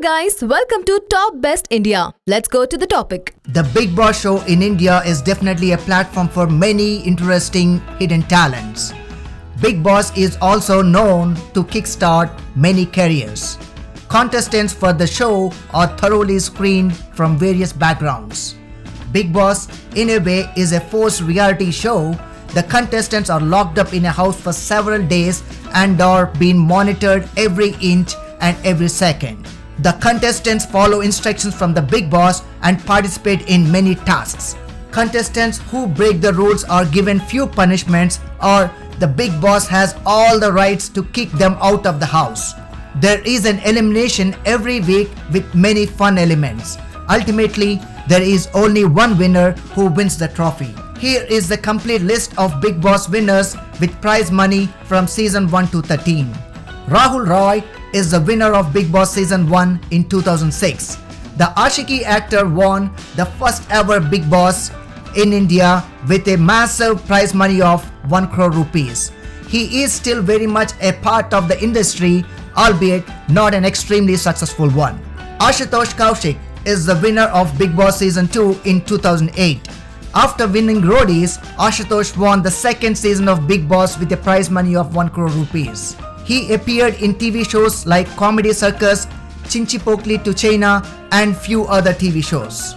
Hello guys, welcome to Top Best India. Let's go to the topic. The Bigg Boss show in India is definitely a platform for many interesting hidden talents. Bigg Boss is also known to kickstart many careers. Contestants for the show are thoroughly screened from various backgrounds. Bigg Boss, in a way, is a forced reality show. The contestants are locked up in a house for several days and are being monitored every inch and every second. The contestants follow instructions from the Bigg Boss and participate in many tasks. Contestants who break the rules are given few punishments, or the Bigg Boss has all the rights to kick them out of the house. There is an elimination every week with many fun elements. Ultimately, there is only one winner who wins the trophy. Here is the complete list of Bigg Boss winners with prize money from season 1 to 13. Rahul Roy is the winner of Bigg Boss season 1 in 2006. The Ashiki actor won the first ever Bigg Boss in India with a massive prize money of 1 crore rupees. He is still very much a part of the industry, albeit not an extremely successful one. Ashutosh Kaushik is the winner of Bigg Boss season 2 in 2008. After winning Roadies, Ashutosh won the second season of Bigg Boss with a prize money of 1 crore rupees. He appeared in TV shows like Comedy Circus, Chinchi Pokli to China, and few other TV shows.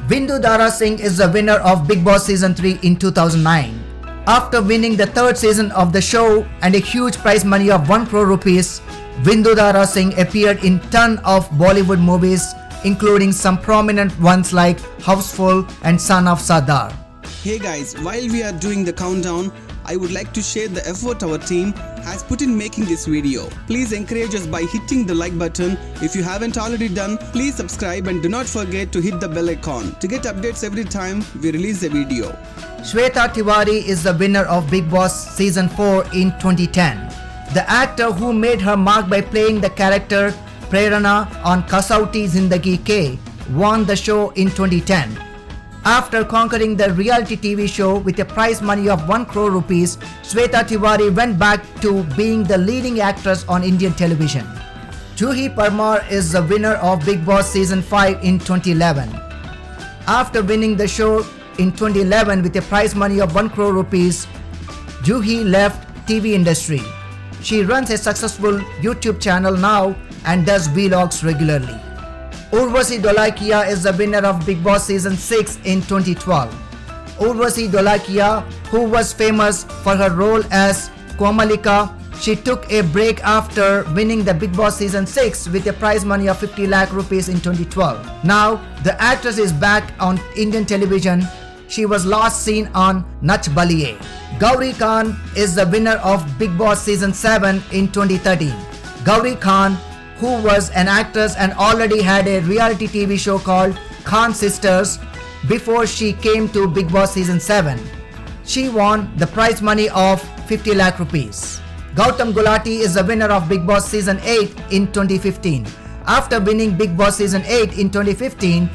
Bindu Dara Singh is the winner of Bigg Boss season 3 in 2009. After winning the third season of the show and a huge prize money of 1 crore rupees, Bindu Dara Singh appeared in ton of Bollywood movies, including some prominent ones like Houseful and Son of Sardar. Hey guys, while we are doing the countdown, I would like to share the effort our team has put in making this video. Please encourage us by hitting the like button. If you haven't already done, please subscribe and do not forget to hit the bell icon to get updates every time we release a video. Shweta Tiwari is the winner of Bigg Boss season 4 in 2010. The actor who made her mark by playing the character Prerana on Kasauti Zindagi Ke won the show in 2010. After conquering the reality TV show with a prize money of 1 crore rupees, Shweta Tiwari went back to being the leading actress on Indian television. Juhi Parmar is the winner of Bigg Boss season 5 in 2011. After winning the show in 2011 with a prize money of 1 crore rupees, Juhi left TV industry. She runs a successful YouTube channel now and does vlogs regularly. Urvashi Dholakia is the winner of Bigg Boss season 6 in 2012. Urvashi Dholakia, who was famous for her role as Komalika, she took a break after winning the Bigg Boss season 6 with a prize money of 50 lakh rupees in 2012. Now, the actress is back on Indian television. She was last seen on Nach Baliye. Gauri Khan is the winner of Bigg Boss season 7 in 2013. Gauri Khan, who was an actress and already had a reality TV show called Khan Sisters before she came to Bigg Boss season 7. She won the prize money of 50 lakh rupees. Gautam Gulati is the winner of Bigg Boss season 8 in 2015. After winning Bigg Boss season 8 in 2015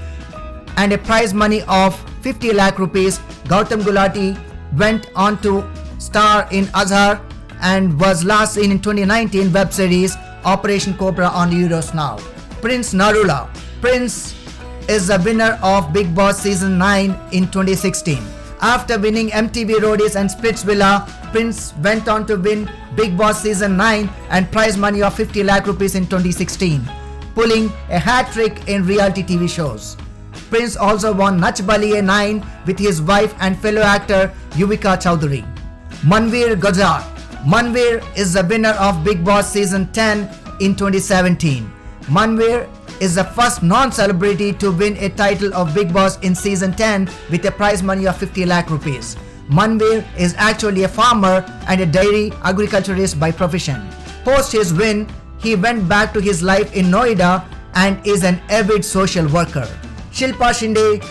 and a prize money of 50 lakh rupees, Gautam Gulati went on to star in Azhar and was last seen in 2019 web series Operation Cobra on Euros Now. Prince Narula. Prince is the winner of Bigg Boss season 9 in 2016. After winning MTV Roadies and Splitsvilla, Prince went on to win Bigg Boss season 9 and prize money of 50 lakh rupees in 2016, pulling a hat trick in reality TV shows. Prince also won Nach Baliye 9 with his wife and fellow actor Yuvika Chowdhury. Manveer Gujar. Manveer is the winner of Bigg Boss season 10 in 2017. Manveer is the first non-celebrity to win a title of Bigg Boss in season 10 with a prize money of 50 lakh rupees. Manveer is actually a farmer and a dairy agriculturist by profession. Post his win, he went back to his life in Noida and is an avid social worker. Shilpa Shinde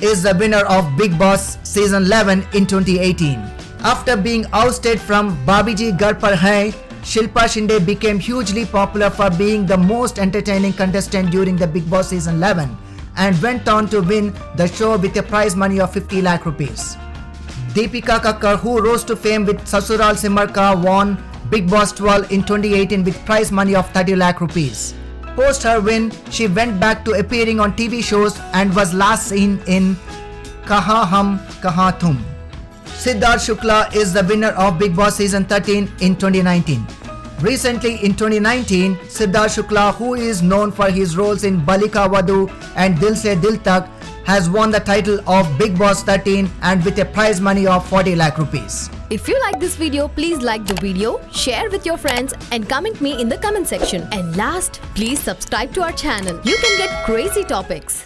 is the winner of Bigg Boss season 11 in 2018. After being ousted from Babiji Ghar Par Hai, Shilpa Shinde became hugely popular for being the most entertaining contestant during the Bigg Boss season 11 and went on to win the show with a prize money of 50 lakh rupees. Deepika Kakkar, who rose to fame with Sasural Simar Ka, won Bigg Boss 12 in 2018 with prize money of 30 lakh rupees. Post her win, she went back to appearing on TV shows and was last seen in Kaha Hum Kaha Tum. Siddharth Shukla is the winner of Bigg Boss Season 13 in 2019. Recently in 2019, Siddharth Shukla, who is known for his roles in Balika Vadhu and Dil Se Dil Tak, has won the title of Bigg Boss 13 and with a prize money of 40 lakh rupees. If you like this video, please like the video, share with your friends and comment me in the comment section. And last, please subscribe to our channel. You can get crazy topics.